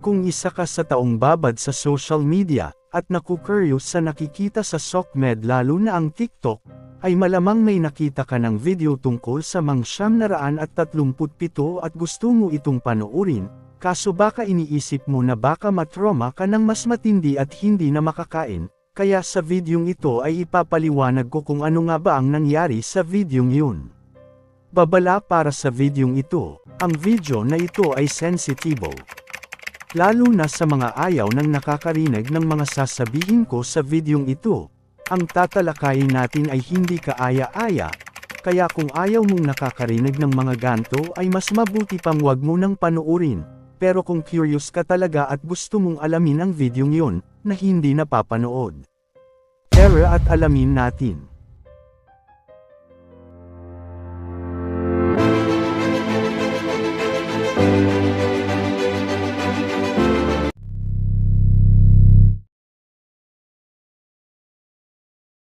Kung isa ka sa taong babad sa social media, at nakukuryos sa nakikita sa SOCMED lalo na ang TikTok, ay malamang may nakita ka ng video tungkol sa mga 937 at gusto mo itong panoorin, kaso baka iniisip mo na baka matrauma ka ng mas matindi at hindi na makakain, kaya sa videong ito ay ipapaliwanag ko kung ano nga ba ang nangyari sa videong yun. Babala para sa videong ito, ang video na ito ay sensitibo. Lalo na sa mga ayaw nang nakakarinig ng mga sasabihin ko sa videong ito. Ang tatalakayin natin ay hindi kaaya-aya, kaya kung ayaw mong nakakarinig ng mga ganto ay mas mabuti pang wag mo nang panoorin, pero kung curious ka talaga at gusto mong alamin ang videong yun, na hindi napapanood. Tara at alamin natin.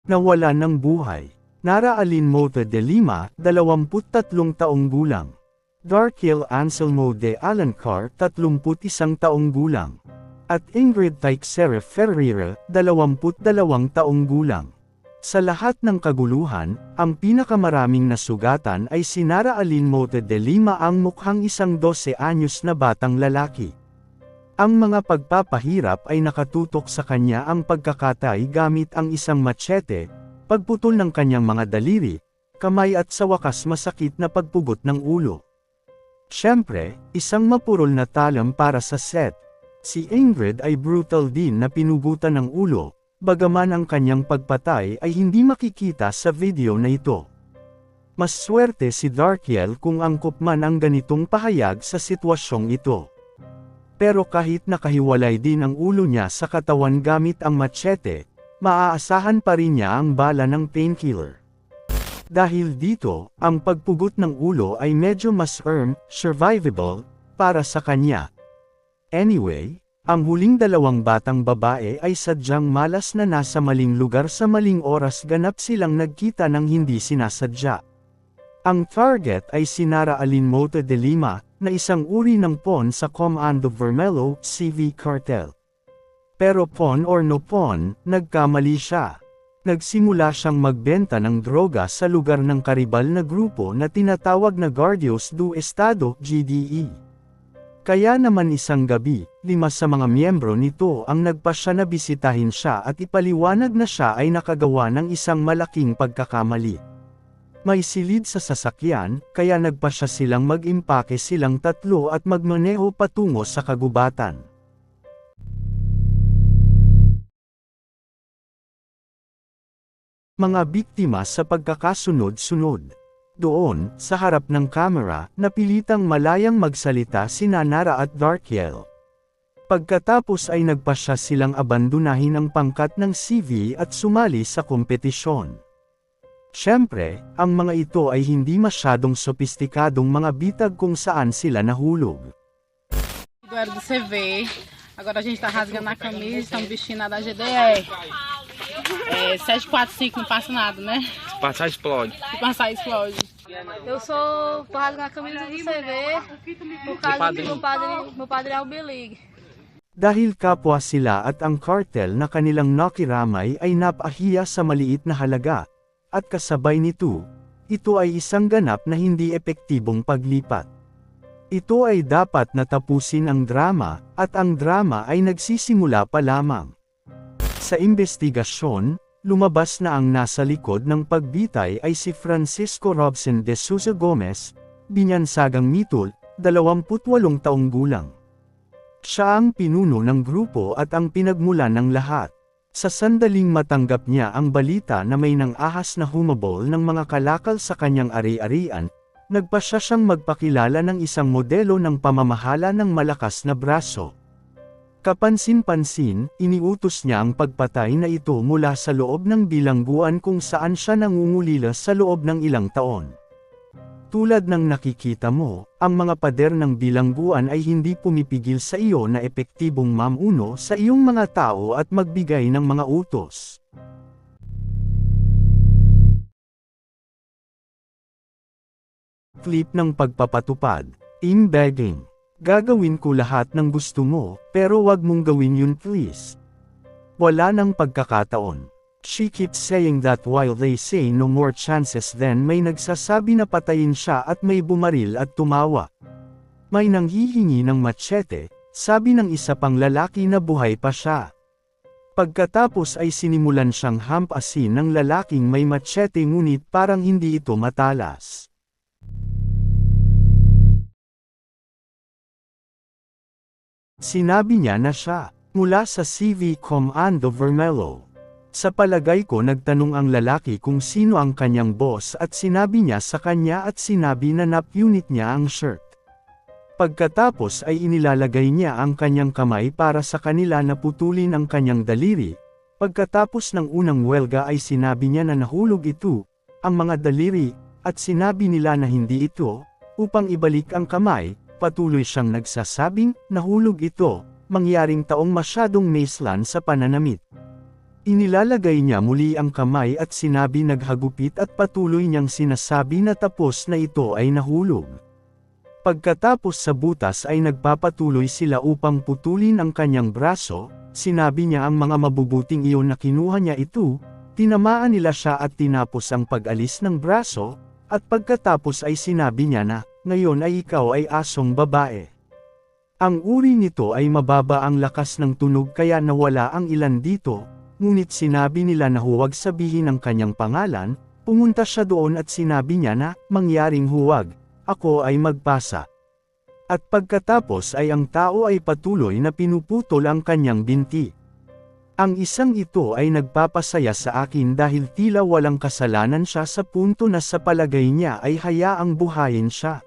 Nawala ng buhay. Nara Alinmota de Lima, 23 taong gulang. Darkiel Anselmo de Alencar, 31 taong gulang. At Ingrid Teixeira Ferreira, 22 taong gulang. Sa lahat ng kaguluhan, ang pinakamaraming nasugatan ay si Nara Alinmota de Lima, ang mukhang isang 12 anyos na batang lalaki. Ang mga pagpapahirap ay nakatutok sa kanya ang pagkakatay gamit ang isang machete, pagputol ng kanyang mga daliri, kamay at sa wakas masakit na pagpugot ng ulo. Siyempre, isang mapurol na talam para sa set. Si Ingrid ay brutal din na pinugutan ng ulo, bagaman ang kanyang pagpatay ay hindi makikita sa video na ito. Mas swerte si Darkiel kung angkop man ang ganitong pahayag sa sitwasyong ito. Pero kahit nakahiwalay din ang ulo niya sa katawan gamit ang machete, maaasahan pa rin niya ang bala ng painkiller. Dahil dito, ang pagpugot ng ulo ay medyo mas survivable para sa kanya. Anyway, ang huling dalawang batang babae ay sadyang malas na nasa maling lugar sa maling oras, ganap silang nagkita ng hindi sinasadya. Ang target ay si Nara Alinmota de Lima, na isang uri ng pawn sa Comando Vermelho CV Cartel. Pero pawn or no pawn, nagkamali siya. Nagsimula siyang magbenta ng droga sa lugar ng karibal na grupo na tinatawag na Guardias do Estado GDE. Kaya naman isang gabi, 5 sa mga miyembro nito ang nagpasya na bisitahin siya at ipaliwanag na siya ay nakagawa ng isang malaking pagkakamali. May silid sa sasakyan, kaya nagpasya silang mag-impake silang tatlo at magmaneho patungo sa kagubatan. Mga biktima sa pagkakasunod-sunod. Doon, sa harap ng kamera, napilitang malayang magsalita sina Nara at Darkiel. Pagkatapos ay nagpasya silang abandonahin ang pangkat ng CV at sumali sa kompetisyon. Siyempre, ang mga ito ay hindi masyadong sopistikadong mga bitag kung saan sila nahulog. Era do CV, agora a gente tá rasgando a camisa, estamos vestindo a da GDR. 745 não passa nada, né? Se passar, explode. Se passar, explode. Eu tô rasgando a camisa do CV por causa do meu padre é o Belig. Dahil kapwa sila at ang cartel na kanilang nakiramay ay napahiya sa maliit na halaga, at kasabay nito, ito ay isang ganap na hindi epektibong paglipat. Ito ay dapat natapusin ang drama, at ang drama ay nagsisimula pa lamang. Sa imbestigasyon, lumabas na ang nasa likod ng pagbitay ay si Francisco Robson de Sousa Gomez, binyansagang mitol, 28 taong gulang. Siya ang pinuno ng grupo at ang pinagmulan ng lahat. Sa sandaling matanggap niya ang balita na may nang-ahas na humabol ng mga kalakal sa kanyang ari-arian, nagpasya siyang magpakilala ng isang modelo ng pamamahala ng malakas na braso. Kapansin-pansin, iniutos niya ang pagpatay na ito mula sa loob ng bilangguan kung saan siya nangungulila sa loob ng ilang taon. Tulad ng nakikita mo, ang mga pader ng bilangguan ay hindi pumipigil sa iyo na epektibong mamuno sa iyong mga tao at magbigay ng mga utos. Clip ng pagpapatupad. Team begging. Gagawin ko lahat ng gusto mo, pero wag mong gawin yun please. Wala nang pagkakataon. She keeps saying that while they say no more chances, then may nagsasabi na patayin siya at may bumaril at tumawa. May nanghihingi ng machete, sabi ng isa pang lalaki na buhay pa siya. Pagkatapos ay sinimulan siyang hampasin ng lalaking may machete ngunit parang hindi ito matalas. Sinabi niya na siya, mula sa CV Comando Vermelho. Sa palagay ko nagtanong ang lalaki kung sino ang kanyang boss at sinabi niya sa kanya at sinabi na napunit niya ang shirt. Pagkatapos ay inilalagay niya ang kanyang kamay para sa kanila na putulin ang kanyang daliri. Pagkatapos ng unang welga ay sinabi niya na nahulog ito, ang mga daliri, at sinabi nila na hindi ito, upang ibalik ang kamay. Patuloy siyang nagsasabing, nahulog ito, mangyaring taong masyadong maislan sa pananamit. Inilalagay niya muli ang kamay at sinabi naghagupit at patuloy niyang sinasabi na tapos na ito ay nahulog. Pagkatapos sa butas ay nagpapatuloy sila upang putulin ang kanyang braso, sinabi niya ang mga mabubuting iyon na kinuha niya ito, tinamaan nila siya at tinapos ang pag-alis ng braso, at pagkatapos ay sinabi niya na, ngayon ay ikaw ay asong babae. Ang uri nito ay mababa ang lakas ng tunog kaya nawala ang ilan dito, ngunit sinabi nila na huwag sabihin ang kanyang pangalan, pumunta siya doon at sinabi niya na, mangyaring huwag, ako ay magpasa. At pagkatapos ay ang tao ay patuloy na pinuputol ang kanyang binti. Ang isang ito ay nagpapasaya sa akin dahil tila walang kasalanan siya sa punto na sa palagay niya ay hayaang buhayin siya.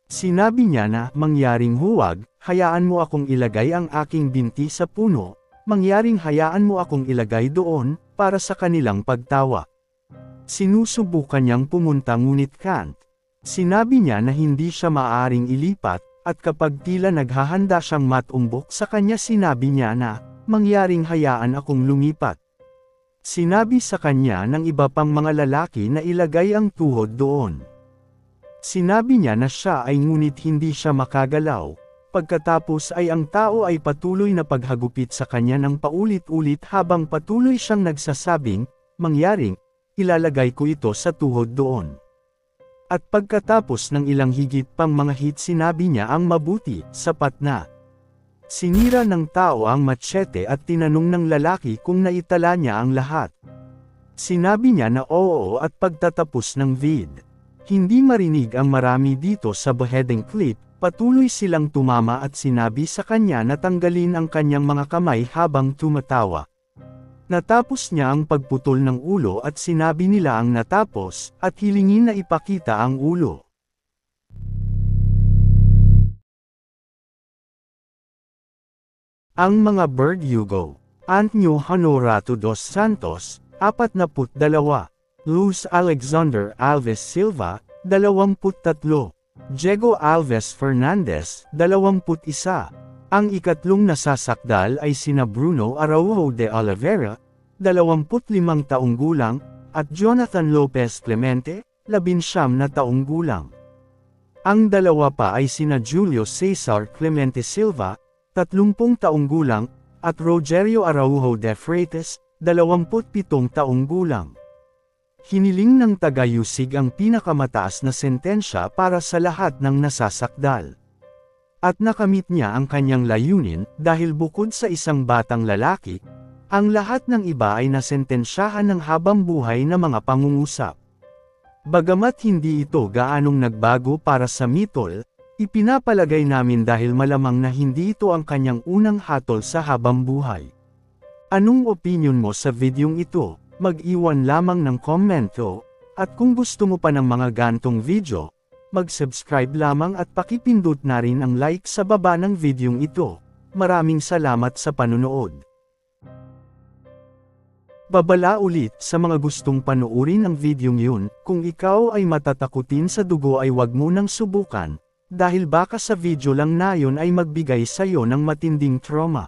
Sinabi niya na, mangyaring huwag, hayaan mo akong ilagay ang aking binti sa puno, mangyaring hayaan mo akong ilagay doon, para sa kanilang pagtawa. Sinusubukan niyang pumunta ngunit can't. Sinabi niya na hindi siya maaaring ilipat, at kapag tila naghahanda siyang matumbok sa kanya sinabi niya na, mangyaring hayaan akong lumipat. Sinabi sa kanya ng iba pang mga lalaki na ilagay ang tuhod doon. Sinabi niya na siya ay ngunit hindi siya makagalaw. Pagkatapos ay ang tao ay patuloy na paghagupit sa kanya ng paulit-ulit habang patuloy siyang nagsasabing, mangyaring, ilalagay ko ito sa tuhod doon. At pagkatapos ng ilang higit pang mga hit sinabi niya ang mabuti, sapat na. Sinira ng tao ang machete at tinanong ng lalaki kung naitala niya ang lahat. Sinabi niya na oo at pagtatapos ng vid. Hindi marinig ang marami dito sa beheading clip, patuloy silang tumama at sinabi sa kanya na tanggalin ang kanyang mga kamay habang tumatawa. Natapos niya ang pagputol ng ulo at sinabi nila ang natapos, at hilingin na ipakita ang ulo. Ang mga Verdugo, Antonio Honorato dos Santos, 42, Luz Alexander Alves Silva, 23, Diego Alves Fernandez, 21. Ang ikatlong nasasakdal ay sina Bruno Araujo de Oliveira, 25 taong gulang, at Jonathan Lopez Clemente, 19 na taong gulang. Ang dalawa pa ay sina Julio Cesar Clemente Silva, 30 taong gulang, at Rogerio Araujo de Freitas, 27 taong gulang. Hiniling ng taga-Yusig ang pinakamataas na sentensya para sa lahat ng nasasakdal. At nakamit niya ang kanyang layunin dahil bukod sa isang batang lalaki, ang lahat ng iba ay nasentensyahan ng habang buhay na mga pangungusap. Bagamat hindi ito gaanong nagbago para sa Mitol, ipinapalagay namin dahil malamang na hindi ito ang kanyang unang hatol sa habang buhay. Anong opinion mo sa videong ito? Mag-iwan lamang ng komento, at kung gusto mo pa ng mga gantong video, mag-subscribe lamang at pakipindot na rin ang like sa baba ng videong ito. Maraming salamat sa panunood. Babala ulit sa mga gustong panuorin ang videong yun, kung ikaw ay matatakutin sa dugo ay wag mo nang subukan, dahil baka sa video lang na yun ay magbigay sa'yo ng matinding trauma.